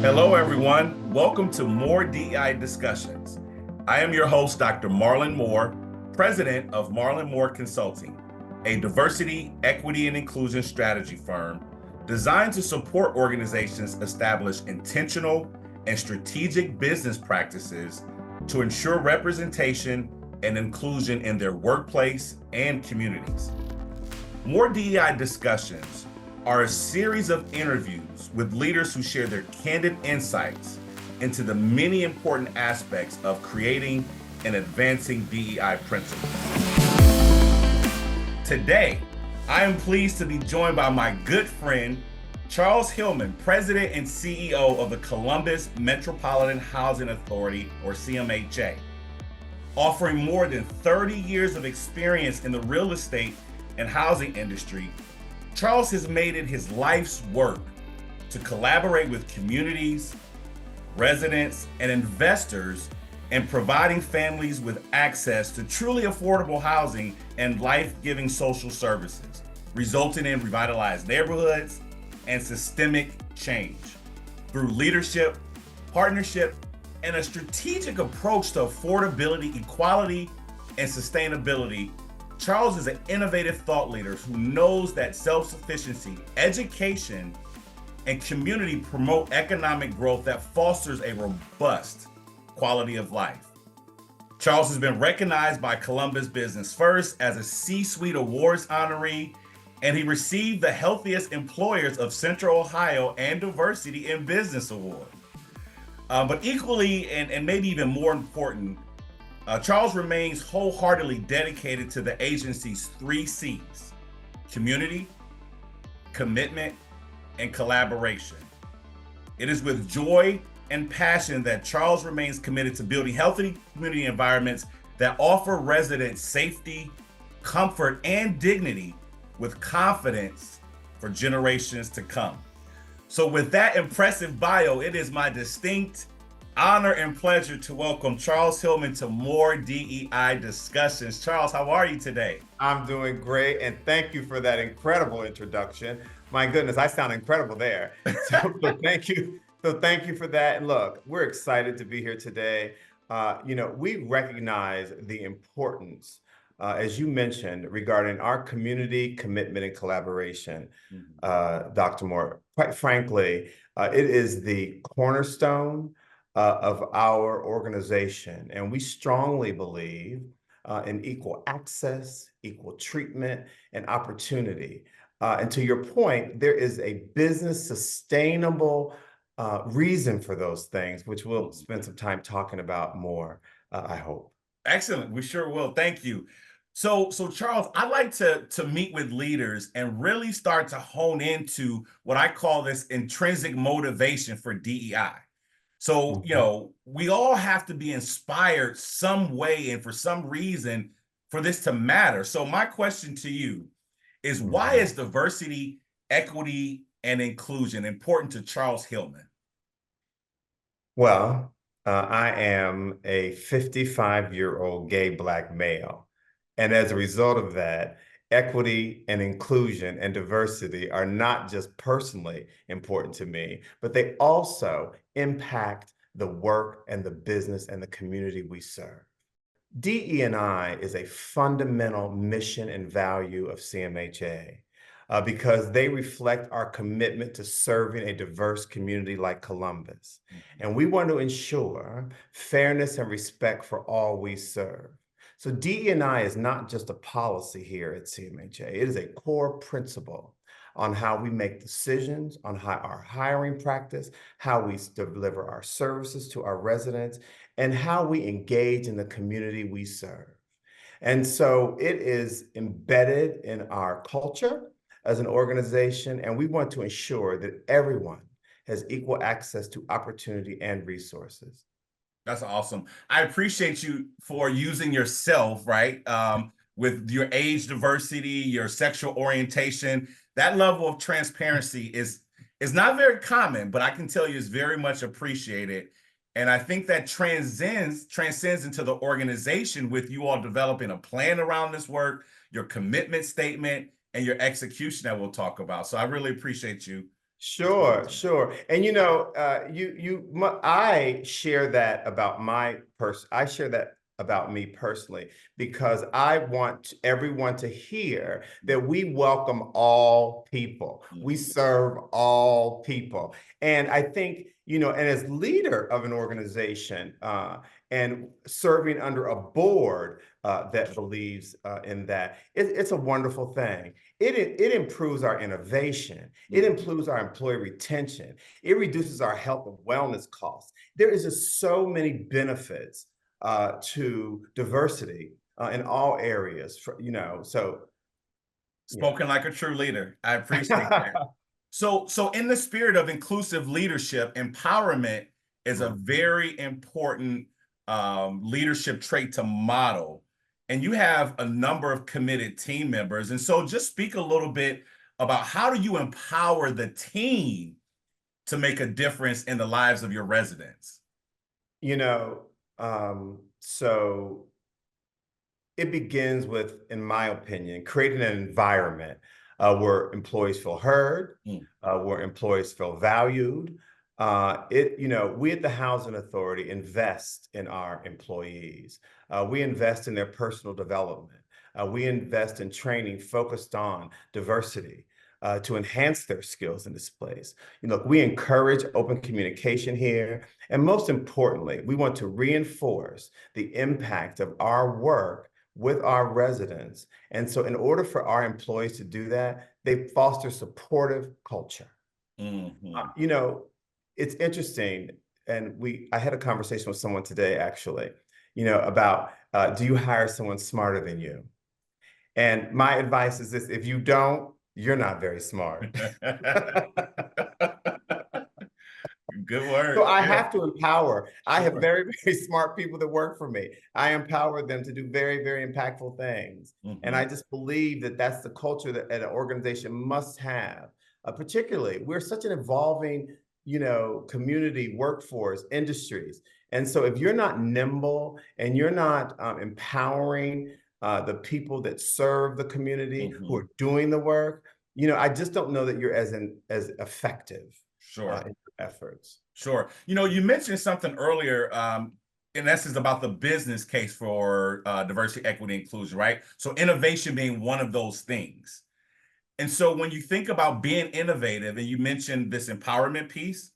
Hello, everyone. Welcome to more DEI Discussions. I am your host, Dr. Marlon Moore, president of Marlon Moore Consulting, a diversity, equity, and inclusion strategy firm designed to support organizations establish intentional and strategic business practices to ensure representation and inclusion in their workplace and communities. More DEI Discussions are a series of interviews with leaders who share their candid insights into the many important aspects of creating and advancing DEI principles. Today, I am pleased to be joined by my good friend, Charles Hillman, President and CEO of the Columbus Metropolitan Housing Authority, or CMHA. Offering more than 30 years of experience in the real estate and housing industry, Charles has made it his life's work to collaborate with communities, residents, and investors in providing families with access to truly affordable housing and life-giving social services, resulting in revitalized neighborhoods and systemic change. Through leadership, partnership, and a strategic approach to affordability, equality, and sustainability, Charles is an innovative thought leader who knows that self-sufficiency, education, and community promote economic growth that fosters a robust quality of life. Charles has been recognized by Columbus Business First as a C-Suite Awards honoree, and he received the Healthiest Employers of Central Ohio and Diversity in Business Award. But equally, and maybe even more important, Charles remains wholeheartedly dedicated to the agency's 3 C's: community, commitment, and collaboration. It is with joy and passion that Charles remains committed to building healthy community environments that offer residents safety, comfort, and dignity with confidence for generations to come. So with that impressive bio, it is my distinct honor and pleasure to welcome Charles Hillman to more DEI Discussions. Charles, how are you today? I'm doing great, and thank you for that incredible introduction. My goodness, I sound incredible there. So thank you. So thank you for that. And look, we're excited to be here today. We recognize the importance, as you mentioned, regarding our community commitment and collaboration. Dr. Moore, quite frankly, it is the cornerstone of our organization. And we strongly believe in equal access, equal treatment, and opportunity. And to your point, there is a business sustainable reason for those things, which we'll spend some time talking about more, I hope. Excellent. We sure will. Thank you. So Charles, I like to meet with leaders and really start to hone into what I call this intrinsic motivation for DEI. So, we all have to be inspired some way and for some reason for this to matter. So my question to you is, why is diversity, equity, and inclusion important to Charles Hillman? Well, I am a 55-year-old gay Black male. And as a result of that, equity and inclusion and diversity are not just personally important to me, but they also impact the work and the business and the community we serve. DE&I is a fundamental mission and value of CMHA because they reflect our commitment to serving a diverse community like Columbus. And we want to ensure fairness and respect for all we serve. So DE&I is not just a policy here at CMHA. It is a core principle on how we make decisions, on how our hiring practice, how we deliver our services to our residents, and how we engage in the community we serve. And so it is embedded in our culture as an organization, and we want to ensure that everyone has equal access to opportunity and resources. That's awesome. I appreciate you for using yourself, right? With your age diversity, your sexual orientation, that level of transparency is not very common, but I can tell you it's very much appreciated. And I think that transcends into the organization with you all developing a plan around this work, your commitment statement, and your execution that we'll talk about. So I really appreciate you Sure, sure. And I share that about I share that about me personally, because I want everyone to hear that we welcome all people. We Mhm. serve all people. And I think, and as leader of an organization, and serving under a board that believes in that, it's a wonderful thing. It improves our innovation. It Mhm. improves our employee retention. It reduces our health and wellness costs. There is just so many benefits to diversity in all areas. So yeah. Spoken like a true leader. I appreciate that. So in the spirit of inclusive leadership, empowerment is a Mhm. very important leadership trait to model. And you have a number of committed team members. And so just speak a little bit about how do you empower the team to make a difference in the lives of your residents? You know, so it begins with, in my opinion, creating an environment where employees feel heard, Mm, where employees feel valued. We at the Housing Authority invest in our employees. We invest in their personal development. We invest in training focused on diversity. To enhance their skills in this place. We encourage open communication here. And most importantly, we want to reinforce the impact of our work with our residents. And so in order for our employees to do that, they foster supportive culture. mhm. You know, it's interesting. And I had a conversation with someone today, actually, about do you hire someone smarter than you? And my advice is this: if you don't, you're not very smart. Good So word. I Yeah, have to empower. I have sure. very, very smart people that work for me. I empower them to do very, very impactful things. And I Mhm, just believe that that's the culture that an organization must have. Particularly, we're such an evolving, community, workforce, industries. And so if you're not nimble and you're not empowering the people that serve the community who mhm. are doing the work, I just don't know that you're as effective Sure. in your efforts. Sure. You mentioned something earlier, in essence, about the business case for diversity, equity, inclusion, right? So innovation being one of those things. And so when you think about being innovative, and you mentioned this empowerment piece,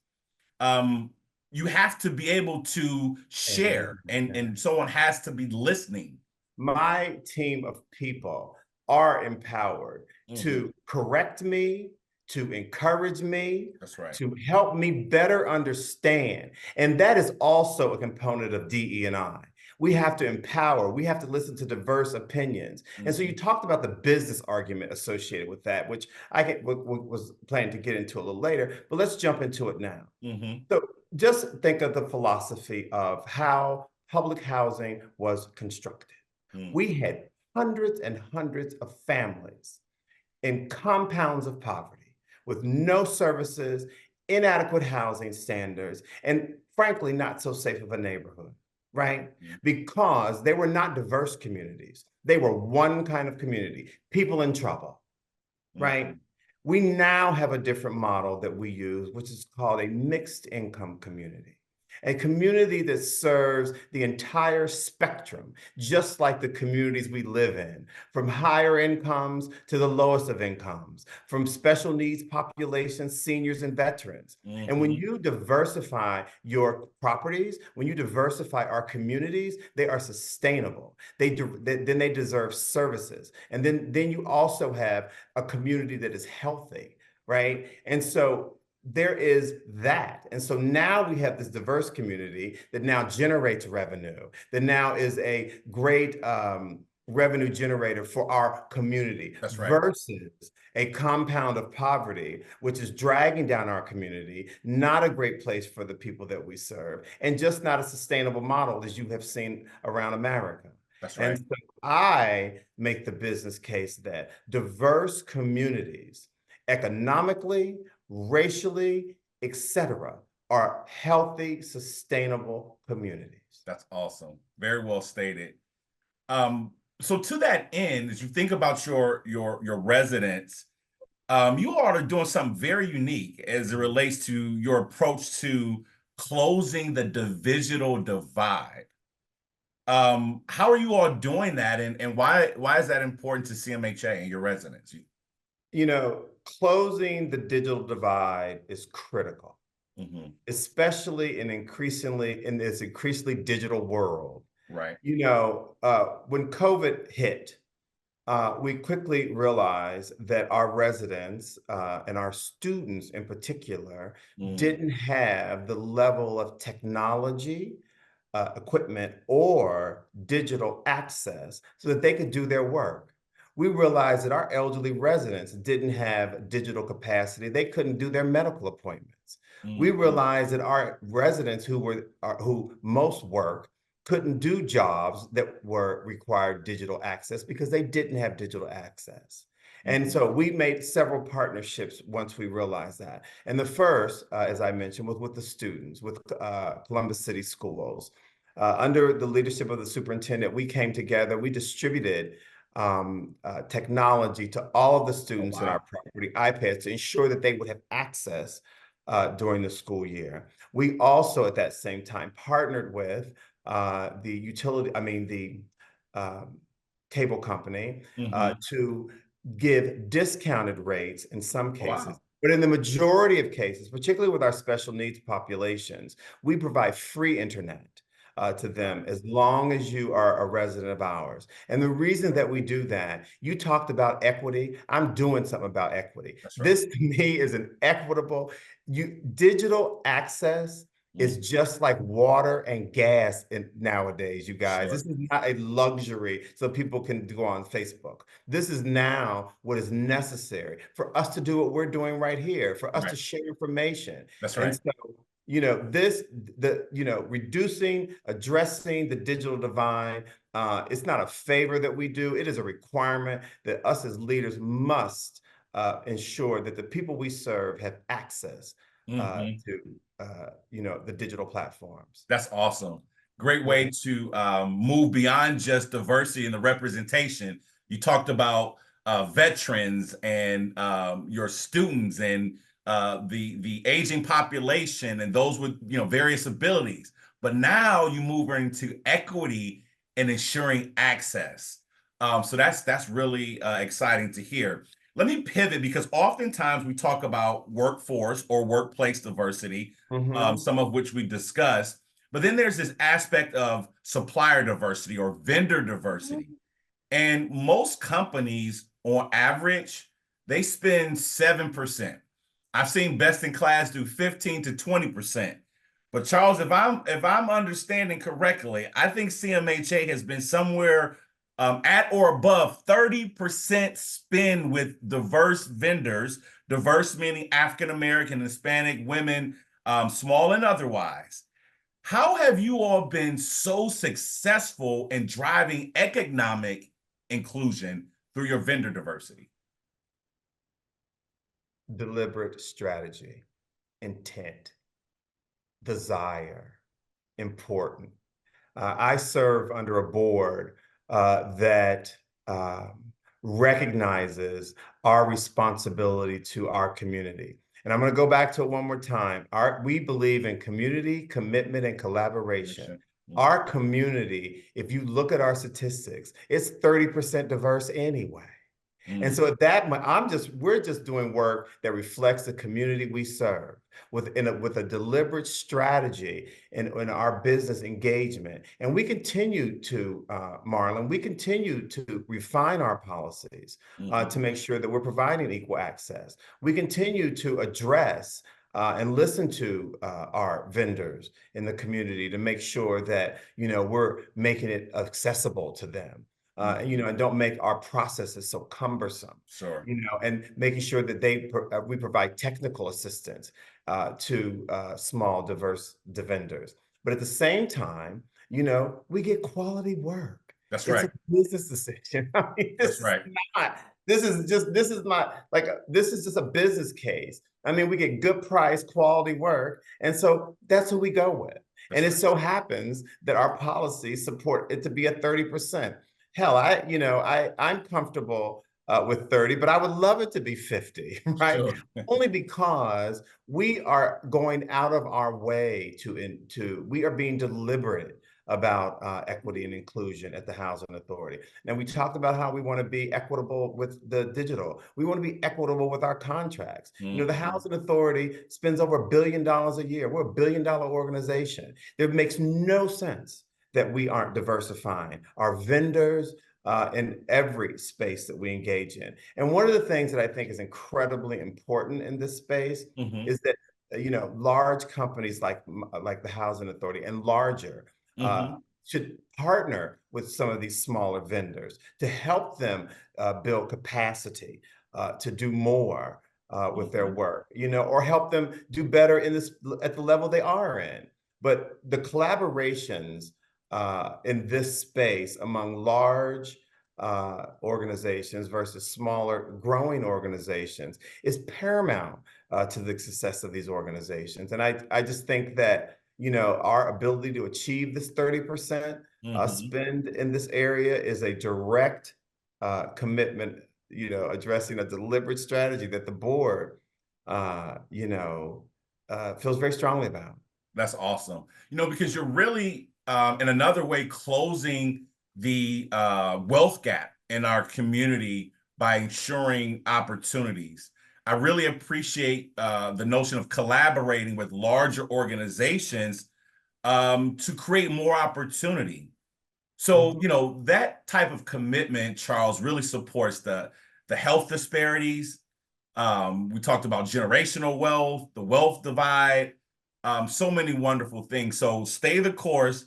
um, you have to be able to Amen. share, and someone has to be listening. My team of people are empowered Mhm. to correct me, to encourage me, That's right. to help me better understand. And that is also a component of DE&I. We have to empower, we have to listen to diverse opinions. And so you Mhm. talked about the business argument associated with that, which was planning to get into a little later, but let's jump into it now. Mhm. So just think of the philosophy of how public housing was constructed. Mm. We had hundreds and hundreds of families in compounds of poverty with no services, inadequate housing standards, and frankly, not so safe of a neighborhood, right? Mhm. Because they were not diverse communities. They were one kind of community, people in trouble, right? Mhm. We now have a different model that we use, which is called a mixed income community. A community that serves the entire spectrum, just like the communities we live in, from higher incomes to the lowest of incomes, from special needs populations, seniors, and veterans. And when Mhm. you diversify your properties, when you diversify our communities, they are sustainable. Then they deserve services. And then you also have a community that is healthy, right? And so there is that. And so now we have this diverse community that now generates revenue, that now is a great revenue generator for our community That's right. versus a compound of poverty, which is dragging down our community, not a great place for the people that we serve, and just not a sustainable model as you have seen around America. That's And right. so I make the business case that diverse communities, economically, racially, etc., are healthy, sustainable communities. That's awesome. Very well stated. So to that end, as you think about your residents, You all are doing something very unique as it relates to your approach to closing the digital divide. How are you all doing that, and why is that important to CMHA and your residents? You know, closing the digital divide is critical, Mhm. especially in this increasingly digital world. Right. When COVID hit, we quickly realized that our residents and our students in particular Mm, didn't have the level of technology, equipment, or digital access so that they could do their work. We realized that our elderly residents didn't have digital capacity. They couldn't do their medical appointments. We mhm, realized that our residents who most work couldn't do jobs that were required digital access because they didn't have digital access. And mhm. so we made several partnerships once we realized that. And the first, as I mentioned, was with the students, with Columbus City Schools. Under the leadership of the superintendent, we came together, we distributed technology to all of the Oh, students in our wow. property, iPads, to ensure that they would have access during the school year. We also, at that same time, partnered with the um, cable company Mhm. to give discounted rates in some Oh, cases. wow. But in the majority of cases, particularly with our special needs populations, we provide free internet to them Right. as long as you are a resident of ours. And the reason that we do that, you talked about equity. I'm doing something about equity. That's right. This to me is an equitable, digital access Mm, is just like water and gas nowadays, you guys. sure. This is not a luxury so people can go on Facebook. This is now what is necessary for us to do what we're doing right here, for us to Right. share information. That's And right. so, addressing the digital divide, it's not a favor that we do. It is a requirement that us as leaders must ensure that the people we serve have access Mhm. to the digital platforms. That's awesome. Great Mhm. way to move beyond just diversity and the representation. You talked about veterans and your students and the aging population and those with various abilities. But now you move into equity and ensuring access. So that's really exciting to hear. Let me pivot because oftentimes we talk about workforce or workplace diversity, Mhm. some of which we discussed. But then there's this aspect of supplier diversity or vendor diversity. And most companies, on average, they spend 7%. I've seen best in class do 15 to 20%. But Charles, if I'm understanding correctly, I think CMHA has been somewhere at or above 30% spend with diverse vendors, diverse meaning African American, Hispanic, women, small and otherwise. How have you all been so successful in driving economic inclusion through your vendor diversity? Deliberate strategy, intent, desire, important. I serve under a board that recognizes our responsibility to our community. And I'm going to go back to it one more time. We believe in community, commitment, and collaboration. Mhm, Our community, if you look at our statistics, it's 30% diverse anyway. And mhm, so at that, we're just doing work that reflects the community we serve with a deliberate strategy in our business engagement. And we continue to, Marlon, we continue to refine our policies to mhm, make sure that we're providing equal access. We continue to address and listen to our vendors in the community to make sure that, we're making it accessible to them mhm. and don't make our processes so cumbersome, Sure. and making sure that we provide technical assistance to small, diverse vendors. But at the same time, we get quality work. That's It's right. a business decision. I mean, That's right. this is just a business case. I mean, we get good price, quality work. And so that's who we go with. And That's it right. so happens that our policies support it to be at 30%. Hell, I'm comfortable with 30, but I would love it to be 50, right? Sure. Only because we are going out of our way we are being deliberate about equity and inclusion at the Housing Authority. And we talked about how we want to be equitable with the digital. We want to be equitable with our contracts. You know, the Mhm. Housing Authority spends over $1 billion a year. We're a $1 billion organization. It makes no sense that we aren't diversifying our vendors, in every space that we engage in. And one of the things that I think is incredibly important in this space Mhm. is that large companies like the Housing Authority and larger uh, Mhm. should partner with some of these smaller vendors to help them build capacity to do more with their Mhm. work, or help them do better in this at the level they are in. But the collaborations in this space among large organizations versus smaller growing organizations is paramount to the success of these organizations. And I just think that, our ability to achieve this 30% Mhm. spend in this area is a direct commitment, addressing a deliberate strategy that the board, feels very strongly about. That's awesome. Because you're really, in another way, closing the wealth gap in our community by ensuring opportunities. I really appreciate the notion of collaborating with larger organizations to create more opportunity. So, Mhm. that type of commitment, Charles, really supports the health disparities. We talked about generational wealth, the wealth divide, so many wonderful things. So stay the course.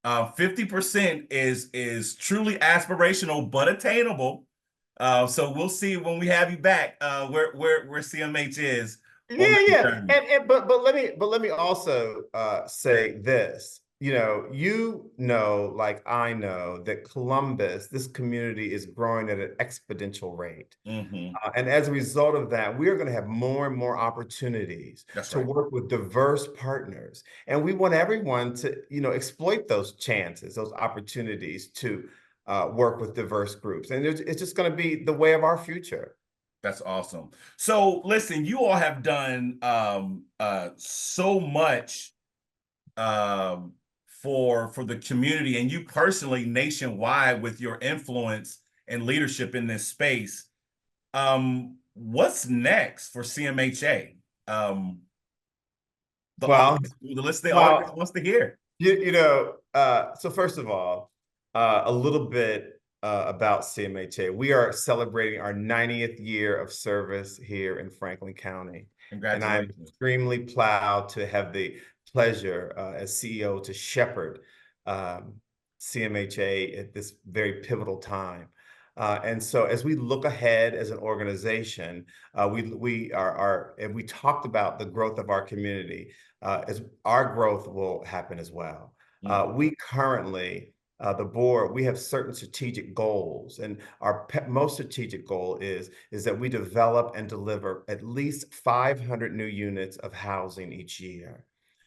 50% is truly aspirational but attainable. So we'll see when we have you back where CMH is on Yeah, that yeah. journey. But let me also say this. Like I know that Columbus, this community is growing at an exponential rate. Hmm. And as a result of that, we are going to have more and more opportunities That's to right. work with diverse partners. And we want everyone to, exploit those chances, those opportunities to work with diverse groups. And it's just going to be the way of our future. That's awesome. So listen, you all have done so much um, for the community and you personally nationwide with your influence and leadership in this space. What's next for CMHA? Um, Well, the listening audience well, wants to hear. so first of all, a little bit about CMHA. We are celebrating our 90th year of service here in Franklin County. And I'm Congratulations. extremely proud to have the pleasure as CEO to shepherd um, CMHA at this very pivotal time. And so as we look ahead as an organization, and we talked about the growth of our community, as our growth will happen as well. Mhm. We currently, the board, we have certain strategic goals, and our most strategic goal is that we develop and deliver at least 500 new units of housing each year.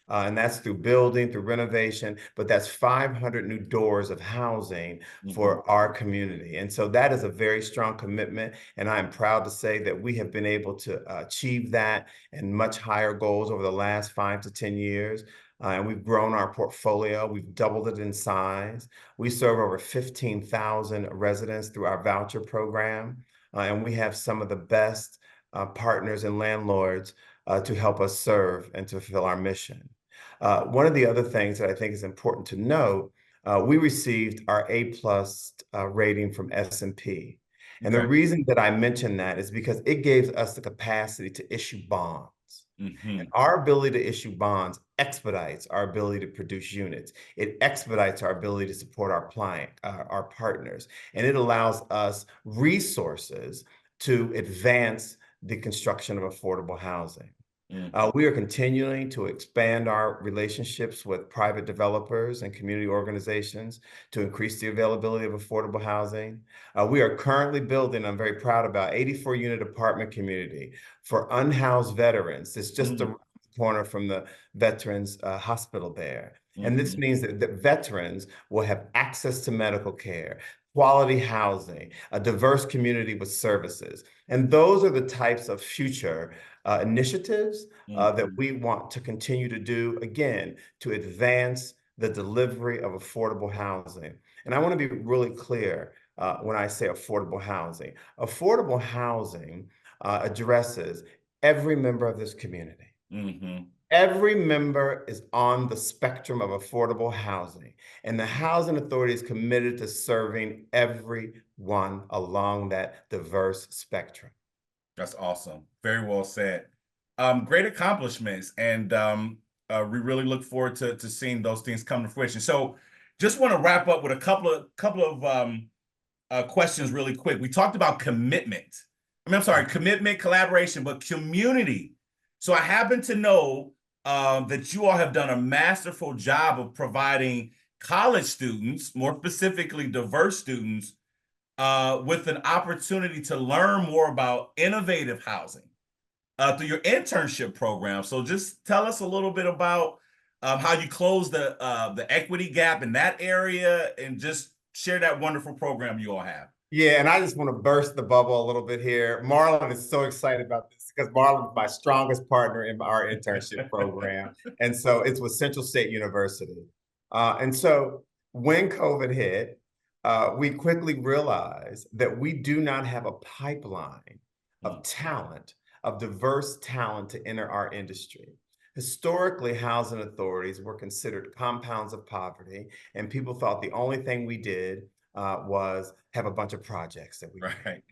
And that's through building, through renovation, but that's 500 new doors of housing Mhm. for our community. And so that is a very strong commitment. And I'm proud to say that we have been able to achieve that and much higher goals over the last 5 to 10 years. And we've grown our portfolio. We've doubled it in size. We serve over 15,000 residents through our voucher program. And we have some of the best partners and landlords to help us serve and to fulfill our mission. One of the other things that I think is important to note, we received our A+ rating from S&P. And the Okay. reason that I mention that is because it gives us the capacity to issue bonds. And Hmm. our ability to issue bonds expedites our ability to produce units. It expedites our ability to support our partners, and it allows us resources to advance the construction of affordable housing. Hmm. We are continuing to expand our relationships with private developers and community organizations to increase the availability of affordable housing. We are currently building, I'm very proud about, 84-unit apartment community for unhoused veterans. It's just Hmm. corner from the Veterans Hospital there. And this Mm-hmm. means that veterans will have access to medical care, quality housing, a diverse community with services. And those are the types of future initiatives that Mm-hmm. we want to continue to do, again, to advance the delivery of affordable housing. And I want to be really clear when I say affordable housing. Affordable housing addresses every member of this community. Mm-hmm. Every member is on the spectrum of affordable housing, and the Housing Authority is committed to serving everyone along that diverse spectrum. That's awesome. Very well said. Great accomplishments, and we really look forward to seeing those things come to fruition. So, just want to wrap up with a couple of questions really quick. We talked about commitment. I'm sorry, commitment, collaboration, but community. So I happen to know that you all have done a masterful job of providing college students, more specifically diverse students, with an opportunity to learn more about innovative housing through your internship program. So just tell us a little bit about how you close the equity gap in that area, and just share that wonderful program you all have. Yeah, and I just want to burst the bubble a little bit here. Marlon is so excited about this because Marlon is my strongest partner in our internship program. And so it's with Central State University. And so when COVID hit, we quickly realized that we do not have a pipeline of talent, of diverse talent to enter our industry. Historically, housing authorities were considered compounds of poverty, and people thought the only thing we did was have a bunch of projects that we did. Right.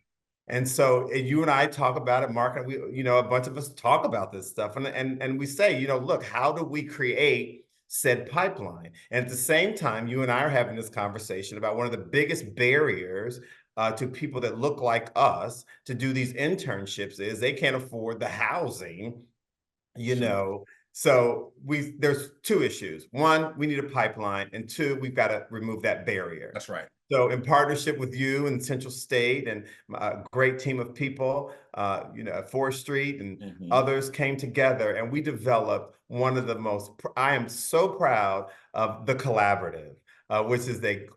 And so you and I talk about it, Mark, and we, a bunch of us talk about this stuff. And we say, look, how do we create said pipeline? And at the same time, you and I are having this conversation about one of the biggest barriers to people that look like us to do these internships is they can't afford the housing, you Sure. know. So there's two issues. One, we need a pipeline, and two, we've got to remove that barrier. That's right. So in partnership with you and Central State and a great team of people, at Forest Street and Mm-hmm. others came together, and we developed one of the most, I am so proud of the collaborative, which is a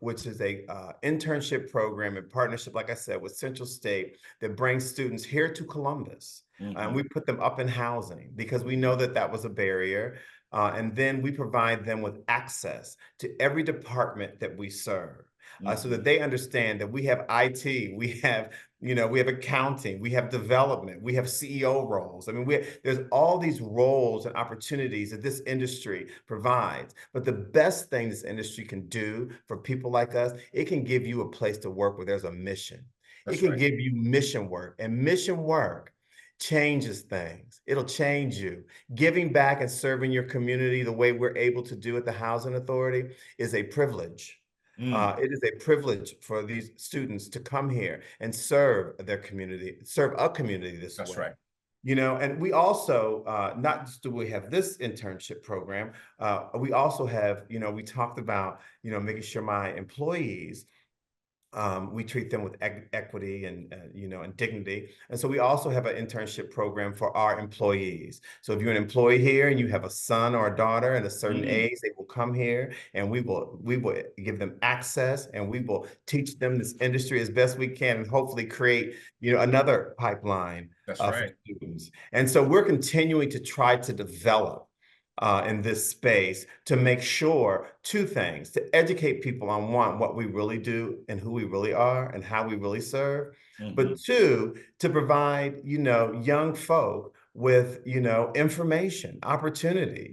internship program in partnership, like I said, with Central State that brings students here to Columbus. And Mm-hmm. we put them up in housing because we know that that was a barrier. And then we provide them with access to every department that we serve. So Mm-hmm. that they understand that we have IT, we have accounting, we have development, we have CEO roles. I mean, there's all these roles and opportunities that this industry provides. But the best thing this industry can do for people like us, it can give you a place to work where there's a mission. It That's can right. give you mission work, and mission work changes things. It'll change you. Giving back and serving your community the way we're able to do at the Housing Authority is a privilege. Mm. It is a privilege for these students to come here and serve their community, serve a community this That's way. right. And we also, not just do we have this internship program, we also have, we talked about, making sure my employees, we treat them with equity and dignity. And so we also have an internship program for our employees. So if you're an employee here and you have a son or a daughter at a certain Mm. age, they will come here, and we will give them access, and we will teach them this industry as best we can, and hopefully create, another pipeline That's for right. students. And so we're continuing to try to develop in this space to make sure two things: to educate people on one, what we really do and who we really are and how we really serve, Mm-hmm. but two, to provide, young folk with, information, opportunity,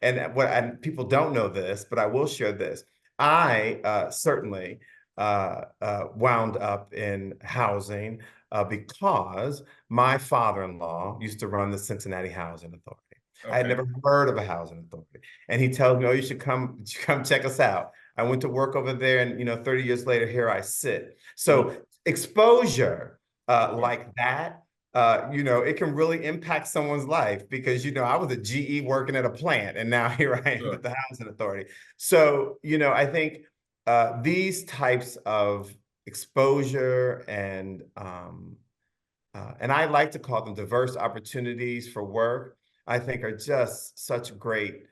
and people don't know this, but I will share this. I certainly wound up in housing because my father-in-law used to run the Cincinnati Housing Authority. I had Okay. never heard of a housing authority. And he tells me, oh, you should come check us out. I went to work over there, and 30 years later, here I sit. Mm. So exposure Sure. like that, it can really impact someone's life because, I was a GE working at a plant, and now here I am at Sure. the housing authority. So, I think these types of exposure and I like to call them diverse opportunities for work. I think are just such great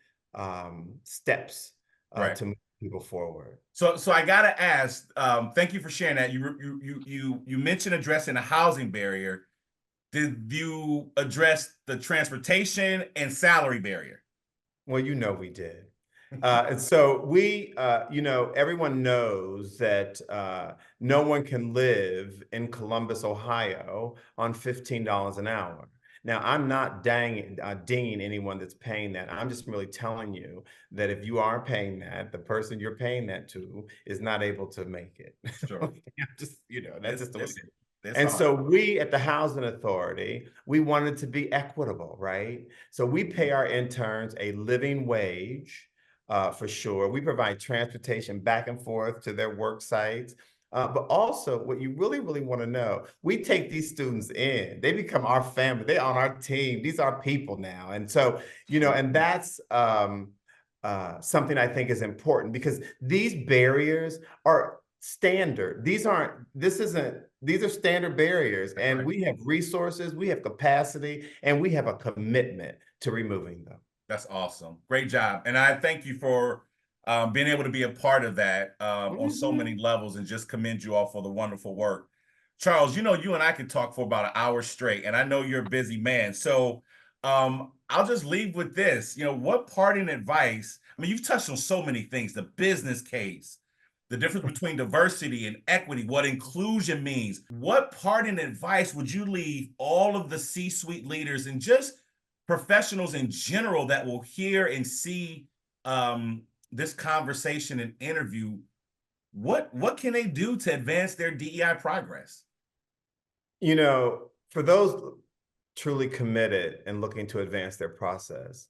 steps Right. to move people forward. So I gotta ask. Thank you for sharing that. You mentioned addressing a housing barrier. Did you address the transportation and salary barrier? Well, we did. And so everyone knows that no one can live in Columbus, Ohio on $15 an hour. Now, I'm not dinging anyone that's paying that. I'm just really telling you that if you are paying that, the person you're paying that to is not able to make it. Sure. That's just the way it is. It's And hard. so we at the Housing Authority, we wanted to be equitable, right? So we pay our interns a living wage, for sure. We provide transportation back and forth to their work sites. But also, what you really, really want to know, we take these students in. They become our family. They're on our team. These are people now. And so, and that's something I think is important because these barriers are standard. These are standard barriers. That's And right. we have resources, we have capacity, and we have a commitment to removing them. That's awesome. Great job. And I thank you for being able to be a part of that on so many Mhm. levels and just commend you all for the wonderful work. Charles, you and I could talk for about an hour straight, and I know you're a busy man. So I'll just leave with this. What parting advice? I mean, you've touched on so many things, the business case, the difference between diversity and equity, what inclusion means. What parting advice would you leave all of the C-suite leaders and just professionals in general that will hear and see this conversation and interview? What can they do to advance their DEI progress? For those truly committed and looking to advance their process,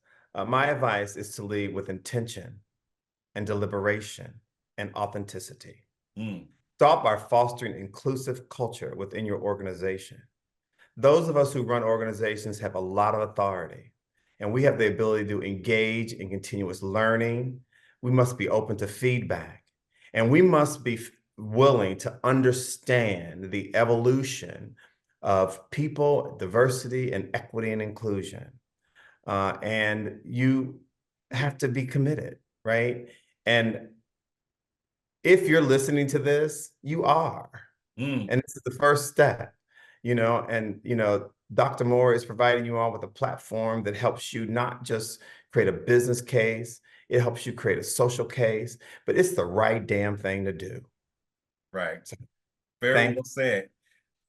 my advice is to lead with intention and deliberation and authenticity. Mm, Start by fostering inclusive culture within your organization. Those of us who run organizations have a lot of authority, and we have the ability to engage in continuous learning. We must be open to feedback, and we must be willing to understand the evolution of people, diversity, and equity and inclusion. And you have to be committed, right? And if you're listening to this, you are. mm, And this is the first step, and Dr. Moore is providing you all with a platform that helps you not just create a business case, it helps you create a social case, but it's the right damn thing to do. right. So Very thank well said.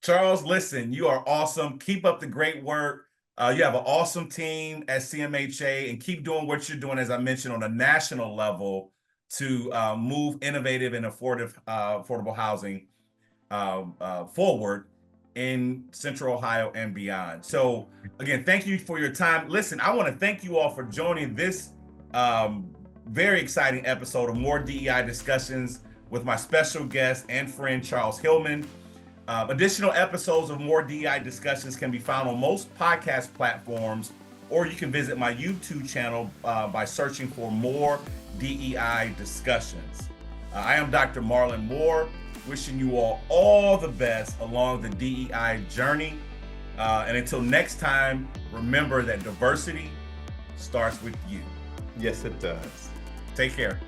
Charles, listen, you are awesome. Keep up the great work. You have an awesome team at CMHA, and keep doing what you're doing, as I mentioned, on a national level to move innovative and affordable housing forward in Central Ohio and beyond. So, again, thank you for your time. Listen, I want to thank you all for joining this very exciting episode of More DEI Discussions with my special guest and friend, Charles Hillman. Additional episodes of More DEI Discussions can be found on most podcast platforms, or you can visit my YouTube channel by searching for More DEI Discussions. I am Dr. Marlon Moore, wishing you all the best along the DEI journey. And until next time, remember that diversity starts with you. Yes, it does. Take care.